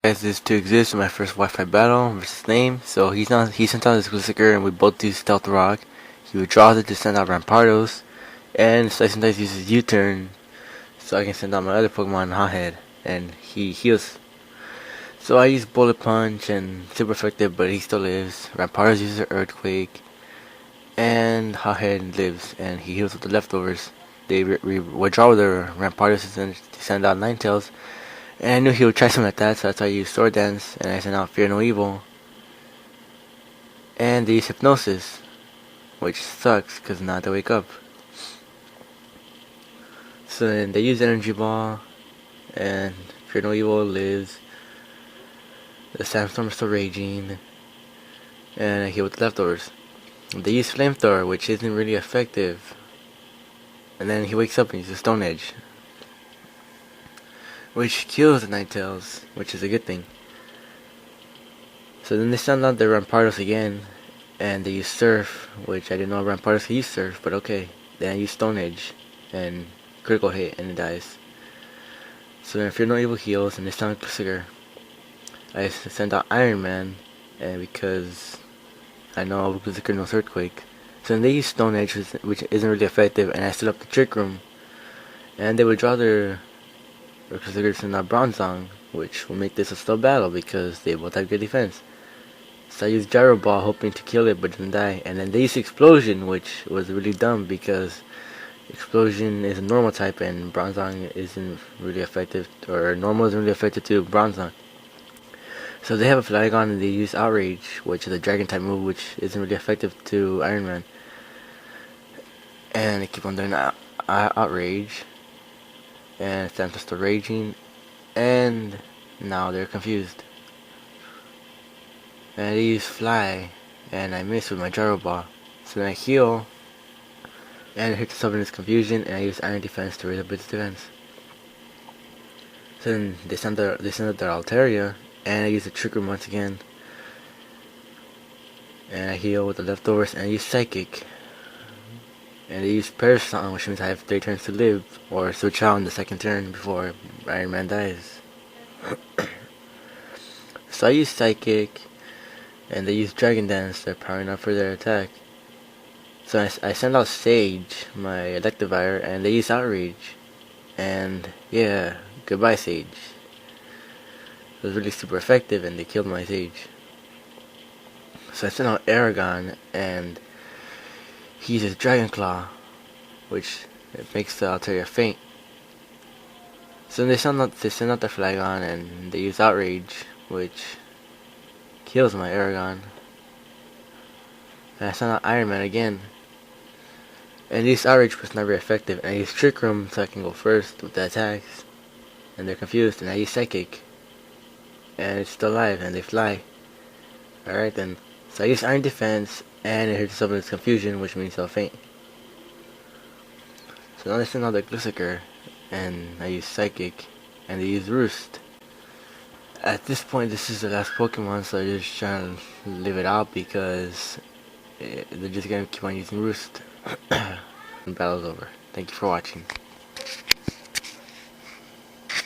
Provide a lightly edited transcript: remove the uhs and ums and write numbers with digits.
Guys, this to exist in my first Wi-Fi battle versus name. So he sent out his Glissiker and we both used Stealth Rock. He withdraws it to send out Rampardos, and Slice and Dice uses U-turn so I can send out my other Pokemon, Hothead, and he heals. So I use Bullet Punch and super effective, but he still lives. Rampardos uses Earthquake, and Hothead lives, and he heals with the leftovers. They withdraw their Rampardos to send out Ninetales. And I knew he would try something like that, so that's why I used Sword Dance, and I sent out Fear No Evil. And they use Hypnosis, which sucks, because now they wake up. So then they use Energy Ball, and Fear No Evil lives. The Sandstorm is still raging, and I heal with the leftovers. They use Flamethrower, which isn't really effective. And then he wakes up and uses Stone Edge, which kills the Ninetales, which is a good thing. So then they send out their Rampardos again, and they use Surf, which I didn't know Rampardos could use Surf, but okay. Then I use Stone Edge, and critical hit, and it dies. So then Fear No Evil heals, and this time Glissiker. I send out Iron Man, and because I know Glissiker knows Earthquake. So then they use Stone Edge, which isn't really effective, and I set up the Trick Room, and they withdraw their Glissiker to not Bronzong, which will make this a slow battle because they both have good defense. So I used Gyro Ball hoping to kill it but didn't die, and then they used Explosion, which was really dumb because Explosion is a normal type and Bronzong isn't really effective, or normal isn't really effective to Bronzong. So they have a Flygon and they use Outrage, which is a Dragon type move which isn't really effective to Iron Man. And they keep on doing Outrage. And Santa's still raging, and now they're confused. And I use Fly, and I miss with my Gyro Ball. So then I heal, and it hits the Summon confusion, and I use Iron Defense to raise up its defense. So then they send out their Altaria, and I use the Trick Room once again. And I heal with the leftovers, and I use Psychic. And they use Parasong, which means I have 3 turns to live, or switch out on the second turn before Iron Man dies. So I use Psychic, and they use Dragon Dance, they're powering up for their attack. So I send out Sage, my Electivire, and they use Outrage. And yeah, goodbye Sage. It was really super effective, and they killed my Sage. So I sent out Aragon, and he uses Dragon Claw, which it makes the Altaria faint. So they send out their Flygon, and they use Outrage, which kills my Aragon. And I send out Iron Man again, and this Outrage was not very effective. And I use Trick Room so I can go first with the attacks, and they're confused. And I use Psychic, and it's still alive, and they fly. Alright then. So I use Iron Defense, and it hits up in its confusion, which means they'll faint. So now they send out the Glissiker, and I use Psychic, and they use Roost. At this point, this is the last Pokemon, so they're just trying to live it out because they're just gonna keep on using Roost. And battle's over. Thank you for watching.